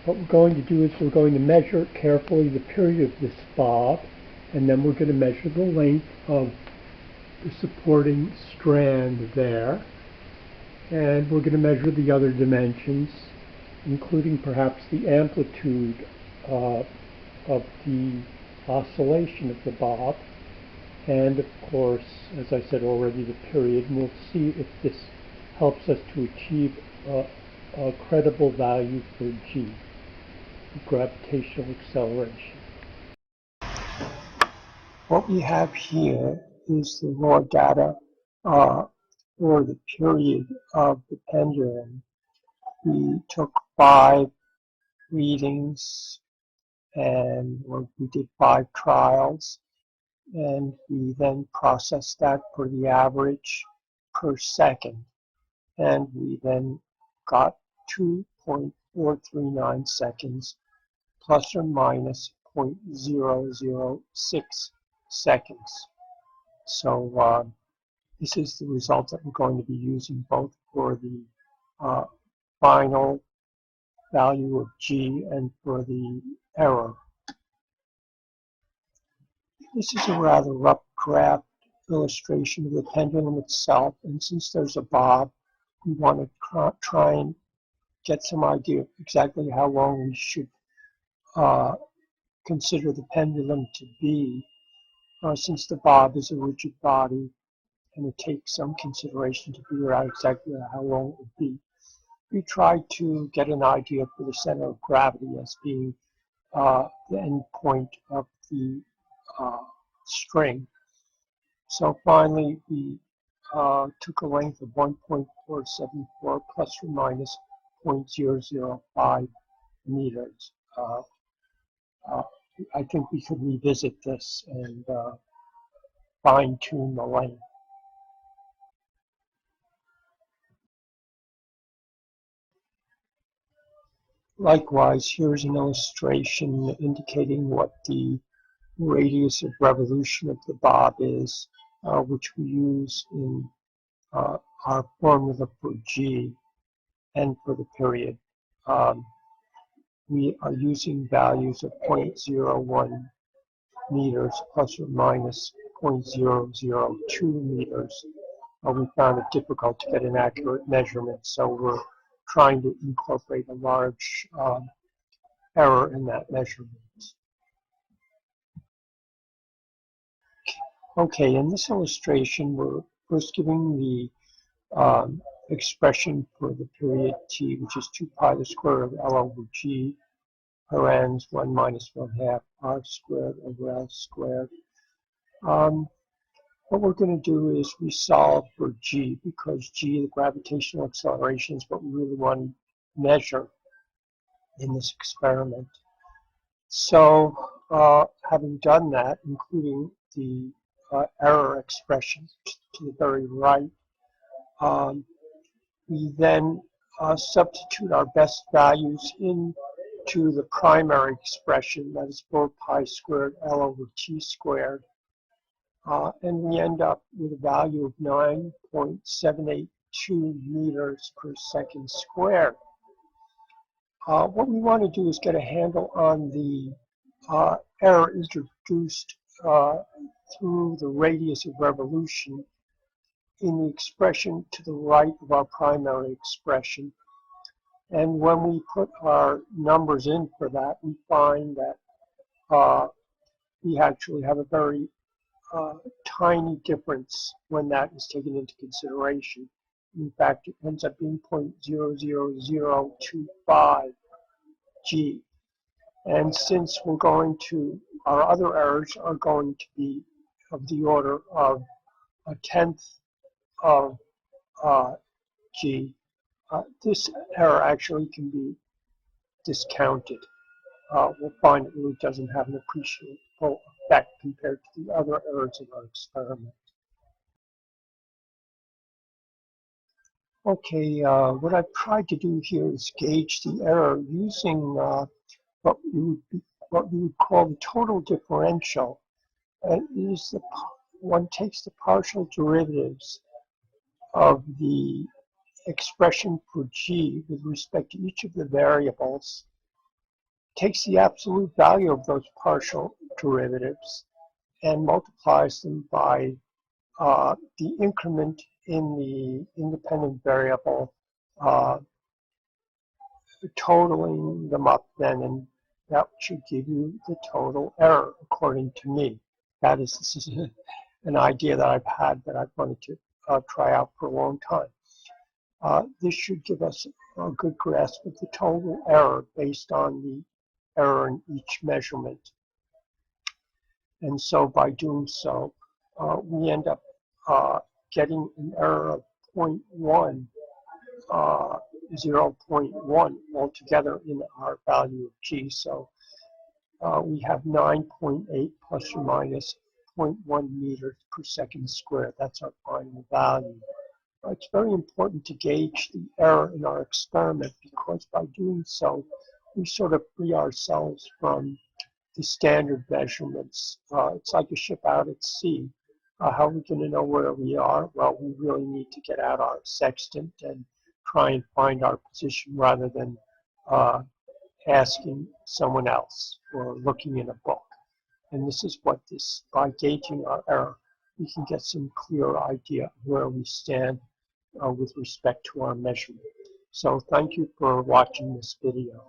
what we're going to do is we're going to measure carefully the period of this bob, and then we're going to measure the length of the supporting strand there, and we're going to measure the other dimensions, including perhaps the amplitude of the oscillation of the bob, and of course, as I said already, the period, and we'll see if this helps us to achieve a credible value for g, gravitational acceleration. What we have here is the raw data for the period of the pendulum. We took 5 readings and we did 5 trials, and we then processed that for the average per second, and we then got 2.439 seconds plus or minus 0.006 seconds. So this is the result that we're going to be using both for the final value of g and for the error. This is a rather rough graph illustration of the pendulum itself, and since there's a bob, we want to try and get some idea of exactly how long we should consider the pendulum to be, since the bob is a rigid body and it takes some consideration to figure out exactly how long it would be. We tried to get an idea for the center of gravity as being the end point of the string. So finally, we took a length of 1.474 plus or minus 0.005 meters. I think we could revisit this and fine-tune the length. Likewise, here's an illustration indicating what the radius of revolution of the bob is, which we use in our formula for g and for the period. We are using values of 0.01 meters plus or minus 0.002 meters. We found it difficult to get an accurate measurement, so we're trying to incorporate a large error in that measurement. Okay, in this illustration, we're first giving the expression for the period t, which is 2 pi the square of L over G, parens 1 minus 1/2 R squared over L squared. What we're going to do is we solve for g, because g, the gravitational acceleration, is what we really want to measure in this experiment. So having done that, including the error expression to the very right, we then substitute our best values into the primary expression, that is 4 pi squared L over T squared, and we end up with a value of 9.782 meters per second squared. What we want to do is get a handle on the error introduced through the radius of revolution in the expression to the right of our primary expression. And when we put our numbers in for that, we find that we actually have a very tiny difference when that is taken into consideration. In fact, it ends up being 0.00025 g. And since we're going to, our other errors are going to be of the order of 1/10 of g, this error actually can be discounted. We'll find it really doesn't have an appreciable effect compared to the other errors in our experiment. Okay, what I've tried to do here is gauge the error using what we would call the total differential. One takes the partial derivatives of the expression for g with respect to each of the variables, takes the absolute value of those partial derivatives and multiplies them by the increment in the independent variable, totaling them up then, and that should give you the total error, according to me. This is an idea that I've had that I've wanted to try out for a long time. This should give us a good grasp of the total error based on the error in each measurement. And so by doing so, we end up getting an error of 0.1, 0.1 altogether in our value of G. So we have 9.8 plus or minus 0.1 meters per second squared. That's our final value. It's very important to gauge the error in our experiment, because by doing so, we sort of free ourselves from the standard measurements. It's like a ship out at sea. How are we going to know where we are? Well, we really need to get out our sextant and try and find our position rather than asking someone else or looking in a book. And this is what by gauging our error, we can get some clear idea of where we stand with respect to our measurement. So thank you for watching this video.